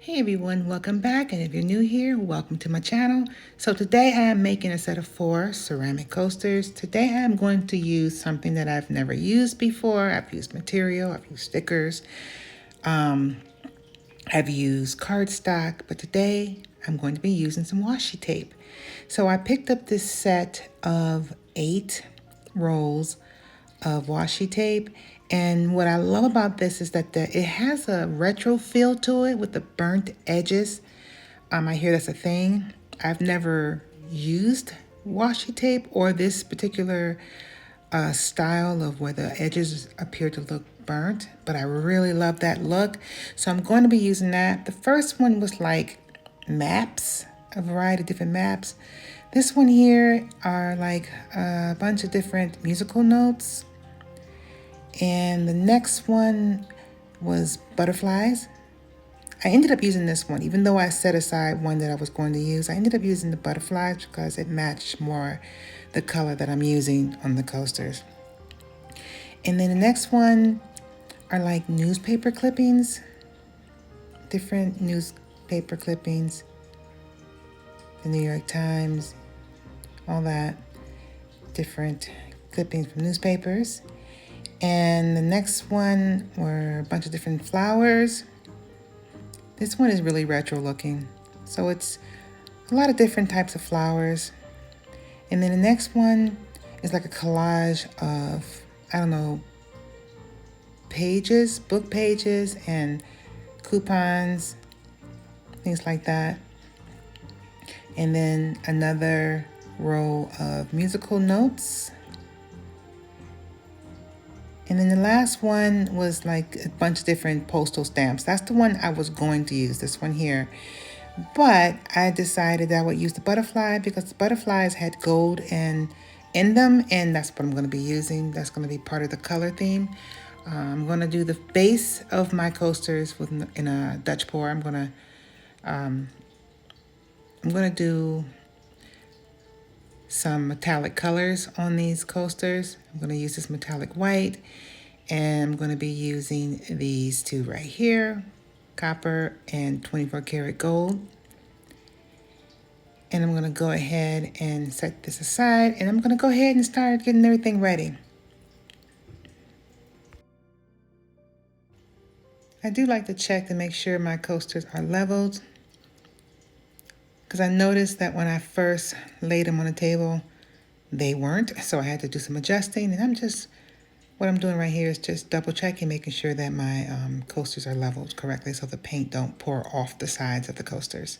Hey everyone, welcome back, and if you're new here, welcome to my channel. So today I am making a set of 4 ceramic coasters. Today I am going to use something that I've never used before. I've used material, I've used stickers, I've used cardstock, but today I'm going to be using some washi tape. So I picked up this set of 8 rolls of washi tape, and what I love about this is that it has a retro feel to it with the burnt edges. I hear that's a thing. I've never used washi tape or this particular style of where the edges appear to look burnt, but I really love that look. So I'm going to be using that. The first one was like maps, a variety of different maps. This one here are like a bunch of different musical notes. And the next one was butterflies. I ended up using this one, even though I set aside one that I was going to use. I ended up using the butterflies because it matched more the color that I'm using on the coasters. And then the next one are like newspaper clippings, different newspaper clippings, the New York Times, all that, different clippings from newspapers. And the next one were a bunch of different flowers. This one is really retro looking. So it's a lot of different types of flowers. And then the next one is like a collage of, I don't know, pages, book pages and coupons, things like that. And then another row of musical notes. And then the last one was like a bunch of different postal stamps. That's the one I was going to use, this one here. But I decided that I would use the butterfly because the butterflies had gold in them, and that's what I'm going to be using. That's going to be part of the color theme. I'm going to do the base of my coasters in a Dutch pour. I'm going to do some metallic colors on these coasters. I'm going to use this metallic white, and I'm going to be using these two right here, copper and 24 karat gold. And I'm going to go ahead and set this aside, and I'm going to go ahead and start getting everything ready. I do like to check to make sure my coasters are leveled, because I noticed that when I first laid them on the table, they weren't, so I had to do some adjusting. And what I'm doing right here is just double checking, making sure that my coasters are leveled correctly so the paint don't pour off the sides of the coasters.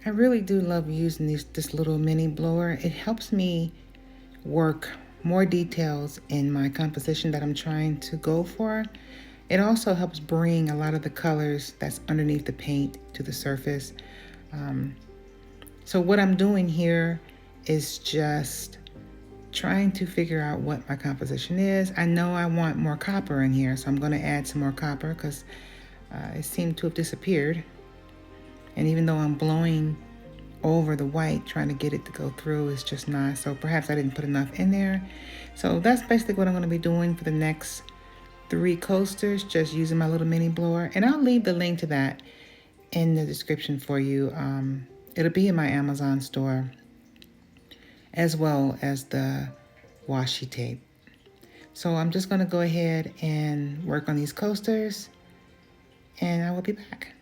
I really do love using this little mini blower. It helps me work more details in my composition that I'm trying to go for. It also helps bring a lot of the colors that's underneath the paint to the surface. So what I'm doing here is just trying to figure out what my composition is. I know I want more copper in here, so I'm going to add some more copper because it seemed to have disappeared. And even though I'm blowing over the white, trying to get it to go through, it's just not. So perhaps I didn't put enough in there. So that's basically what I'm going to be doing for the next 3 coasters, just using my little mini blower. And I'll leave the link to that in the description for you. It'll be in my Amazon store, as well as the washi tape. So I'm just going to go ahead and work on these coasters, and I will be back.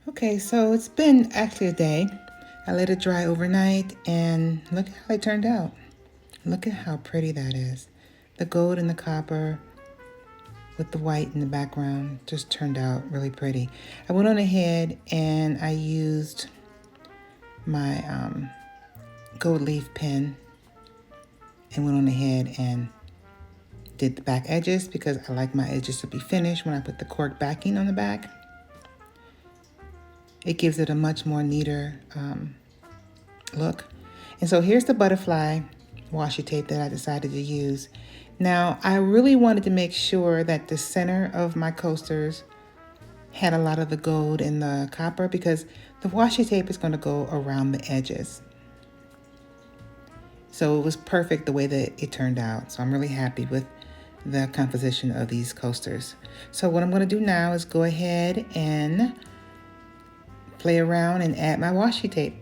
Okay, so it's been actually a day. I let it dry overnight and look how it turned out. Look at how pretty that is. The gold and the copper with the white in the background just turned out really pretty. I went on ahead and I used my gold leaf pen and went on ahead and did the back edges because I like my edges to be finished when I put the cork backing on the back. It gives it a much more neater look. And so here's the butterfly washi tape that I decided to use. Now, I really wanted to make sure that the center of my coasters had a lot of the gold and the copper because the washi tape is going to go around the edges. So it was perfect the way that it turned out. So I'm really happy with the composition of these coasters. So what I'm going to do now is go ahead and play around and add my washi tape.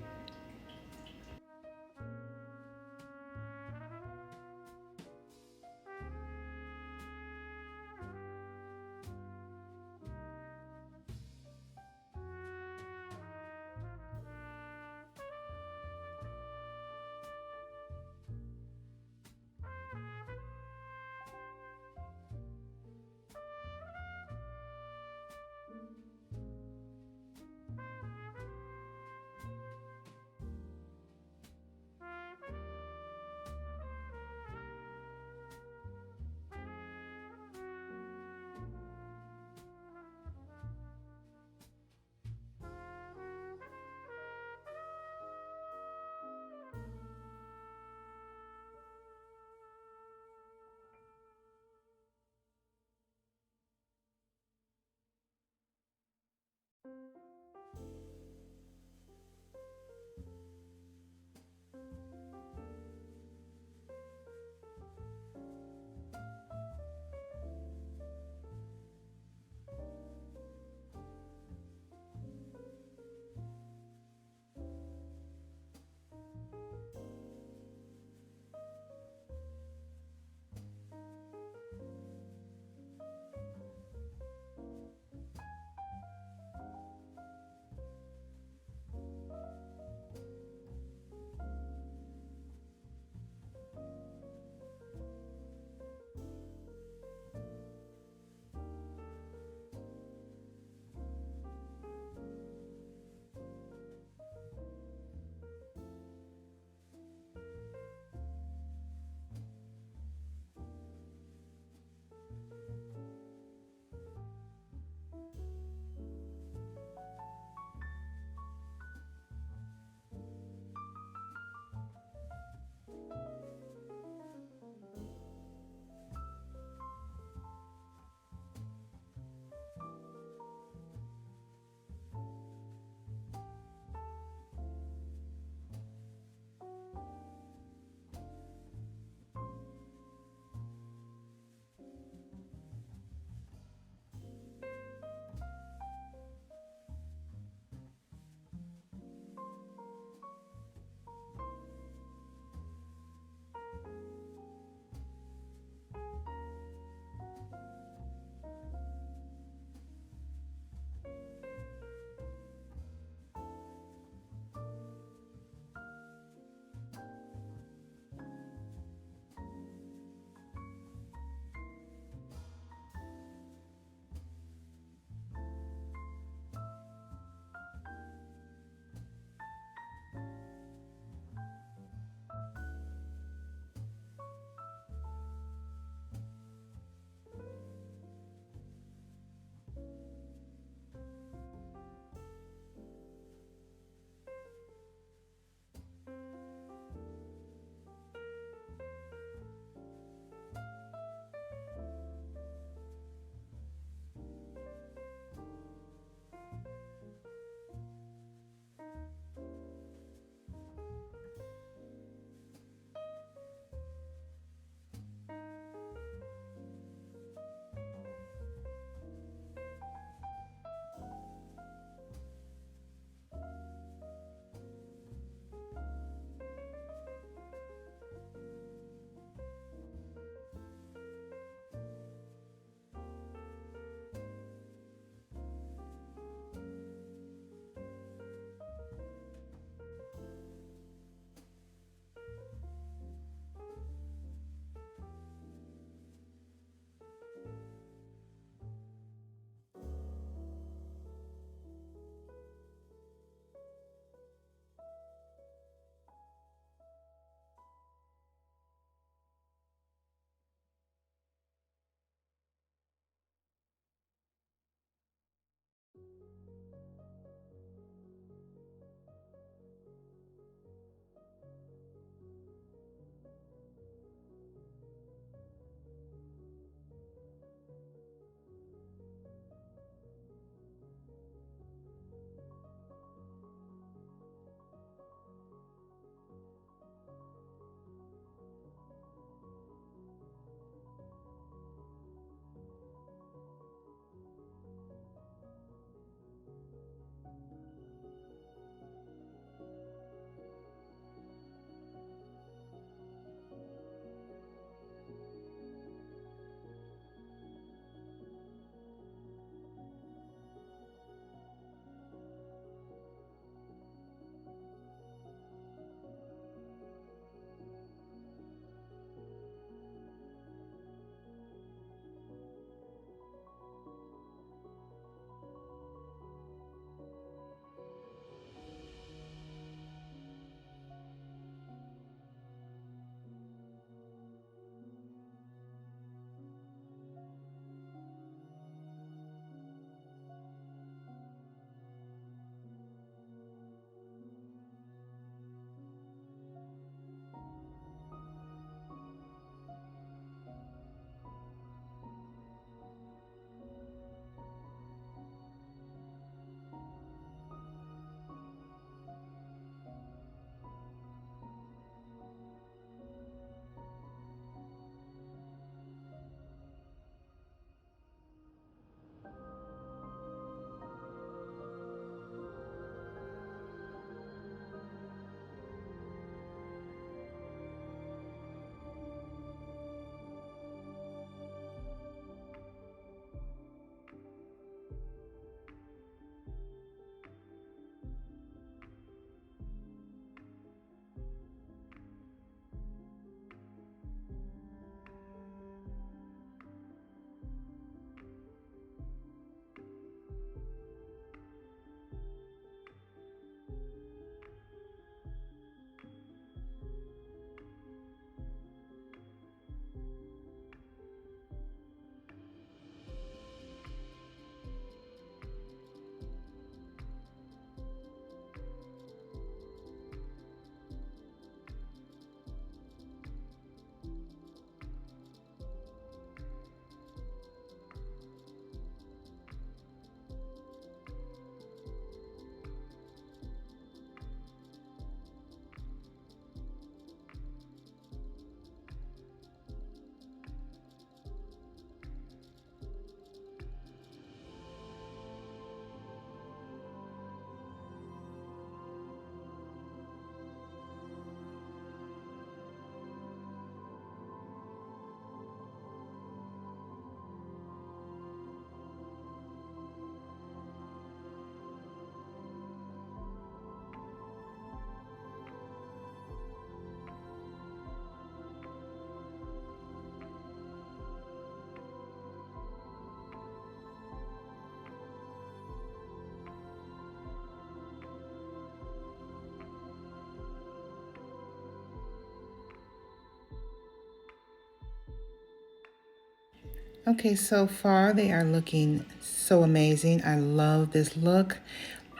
Okay, so far they are looking so amazing. I love this look.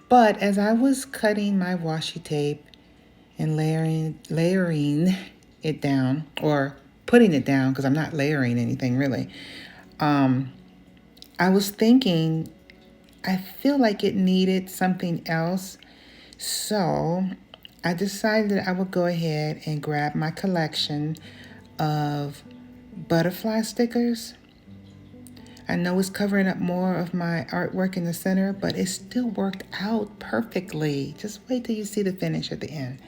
But as I was cutting my washi tape and layering it down, or putting it down, because I'm not layering anything really, I was thinking I feel like it needed something else. So I decided that I would go ahead and grab my collection of butterfly stickers. I know it's covering up more of my artwork in the center, but it still worked out perfectly. Just wait till you see the finish at the end.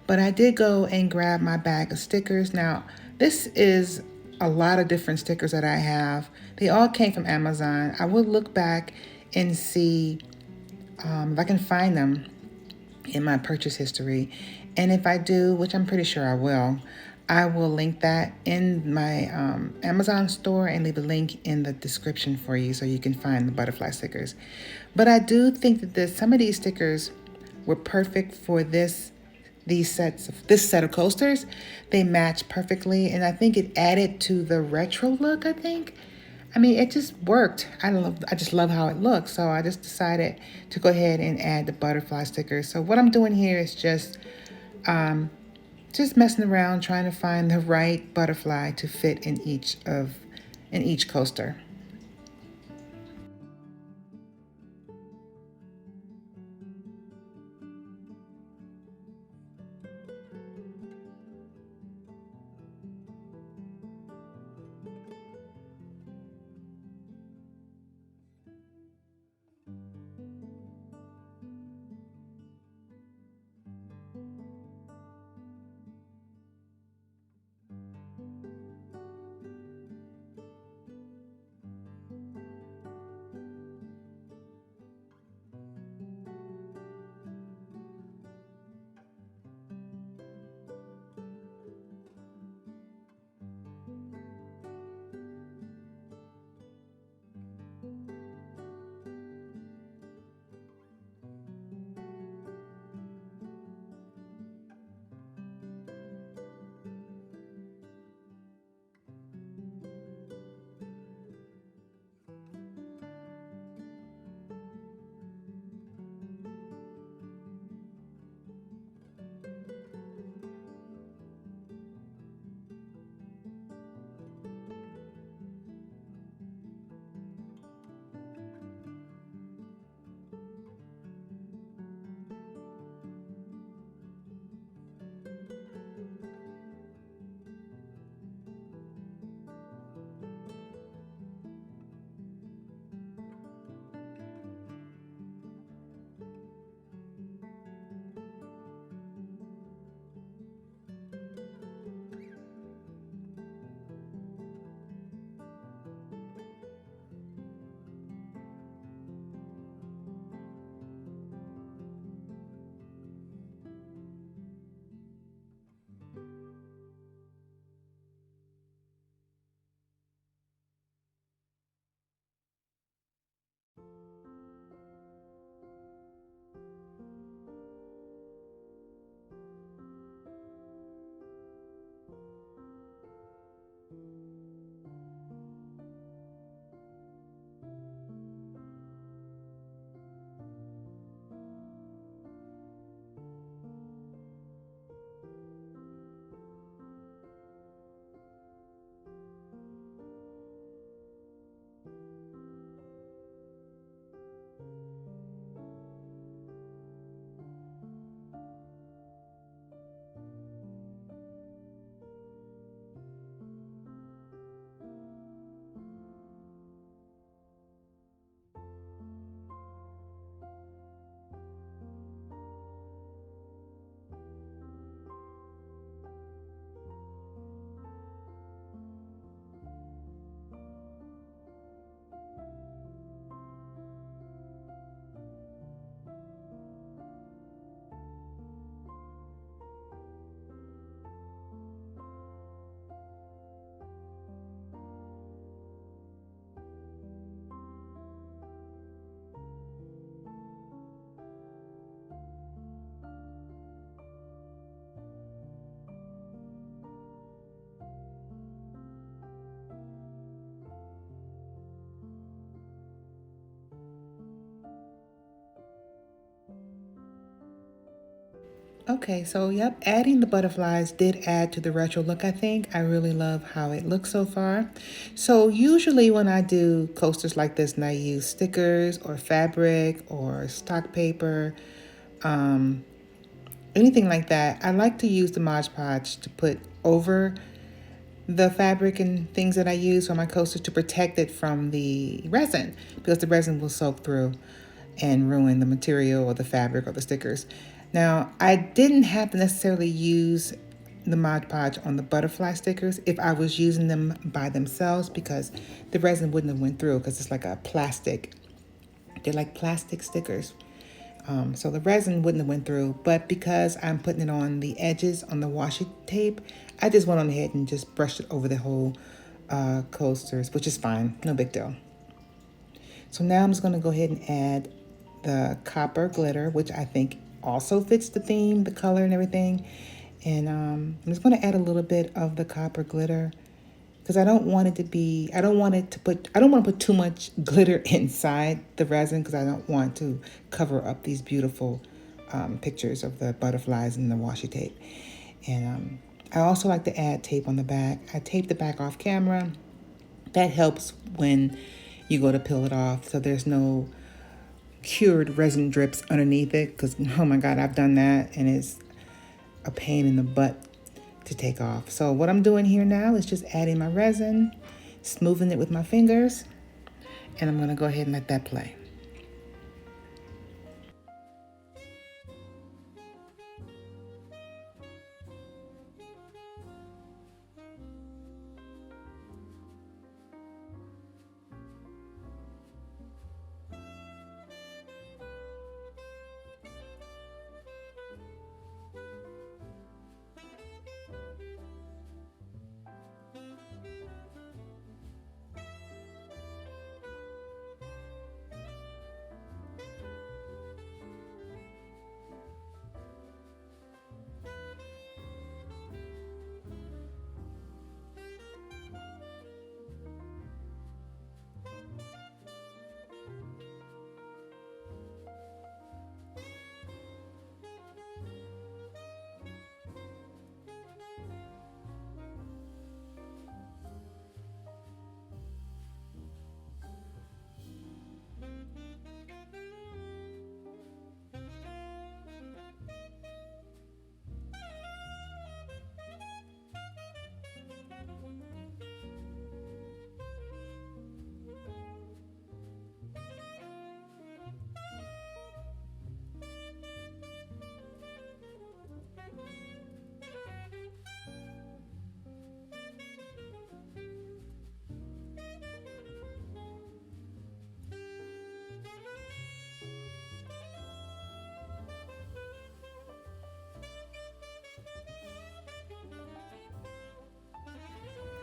But I did go and grab my bag of stickers. Now, this is a lot of different stickers that I have. They all came from Amazon. I will look back and see if I can find them in my purchase history. And if I do, which I'm pretty sure I will link that in my Amazon store and leave a link in the description for you so you can find the butterfly stickers. But I do think that some of these stickers were perfect for this set of coasters. They match perfectly, and I think it added to the retro look, I think. I mean, it just worked. I just love how it looks. So I just decided to go ahead and add the butterfly stickers. So what I'm doing here is just messing around, trying to find the right butterfly to fit in each coaster. Okay, so yep, adding the butterflies did add to the retro look, I think. I really love how it looks so far. So usually when I do coasters like this and I use stickers or fabric or stock paper, um, anything like that, I like to use the Mod Podge to put over the fabric and things that I use on my coasters to protect it from the resin, because the resin will soak through and ruin the material or the fabric or the stickers. Now, I didn't have to necessarily use the Mod Podge on the butterfly stickers if I was using them by themselves, because the resin wouldn't have went through, because it's like a plastic. They're like plastic stickers. So the resin wouldn't have went through, but because I'm putting it on the edges on the washi tape, I just went on ahead and just brushed it over the whole coasters, which is fine, no big deal. So now I'm just going to go ahead and add the copper glitter, which I think also fits the theme, the color and everything. And I'm just going to add a little bit of the copper glitter, because I don't want to put too much glitter inside the resin, because I don't want to cover up these beautiful pictures of the butterflies and the washi tape. And I also like to add tape on the back. I tape the back off camera. That helps when you go to peel it off, so there's no cured resin drips underneath it, because oh my god, I've done that and it's a pain in the butt to take off. So what I'm doing here now is just adding my resin, smoothing it with my fingers, and I'm going to go ahead and let that play.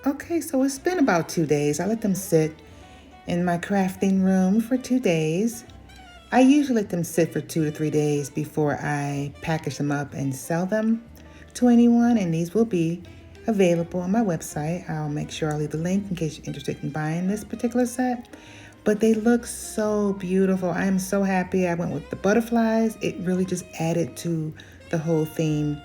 Okay, so it's been about 2 days. I let them sit in my crafting room for 2 days. I usually let them sit for 2 to 3 days before I package them up and sell them to anyone, and these will be available on my website. I'll make sure I'll leave the link in case you're interested in buying this particular set. But they look so beautiful. I am so happy I went with the butterflies. It really just added to the whole theme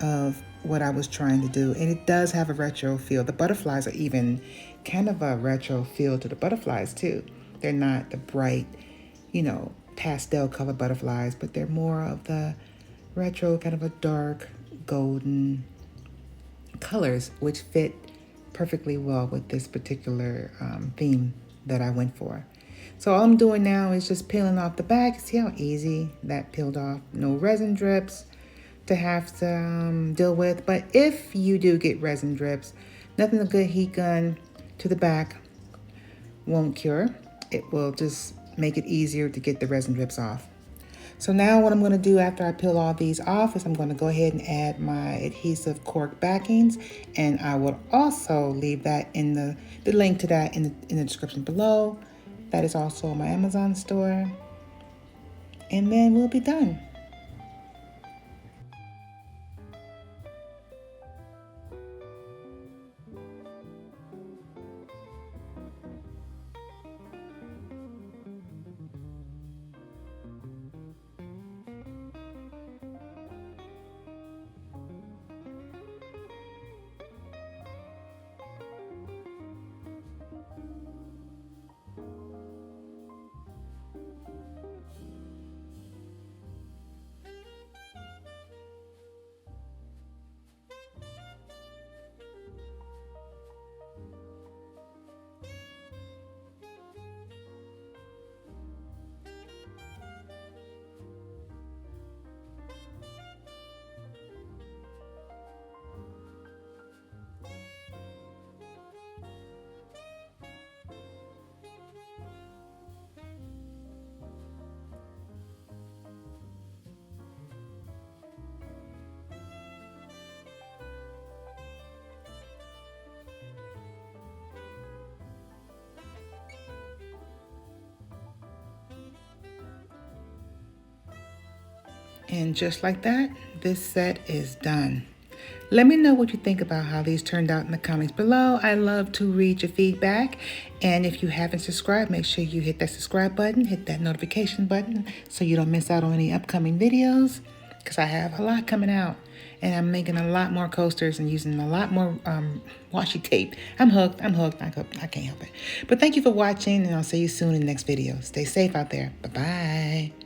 of what I was trying to do. And it does have a retro feel. The butterflies are even kind of a retro feel to the butterflies too. They're not the bright, pastel color butterflies, but they're more of the retro, kind of a dark golden colors, which fit perfectly well with this particular theme that I went for. So all I'm doing now is just peeling off the back. See how easy that peeled off? No resin drips to have to deal with. But if you do get resin drips, nothing a good heat gun to the back won't cure. It will just make it easier to get the resin drips off. So now what I'm going to do after I peel all these off is I'm going to go ahead and add my adhesive cork backings, and I will also leave that in the link to that in the description below. That is also on my Amazon store, and then we'll be done. And just like that, this set is done. Let me know what you think about how these turned out in the comments below. I love to read your feedback. And if you haven't subscribed, make sure you hit that subscribe button, hit that notification button so you don't miss out on any upcoming videos, because I have a lot coming out. And I'm making a lot more coasters and using a lot more washi tape. I'm hooked. I can't help it. But thank you for watching, and I'll see you soon in the next video. Stay safe out there. Bye-bye.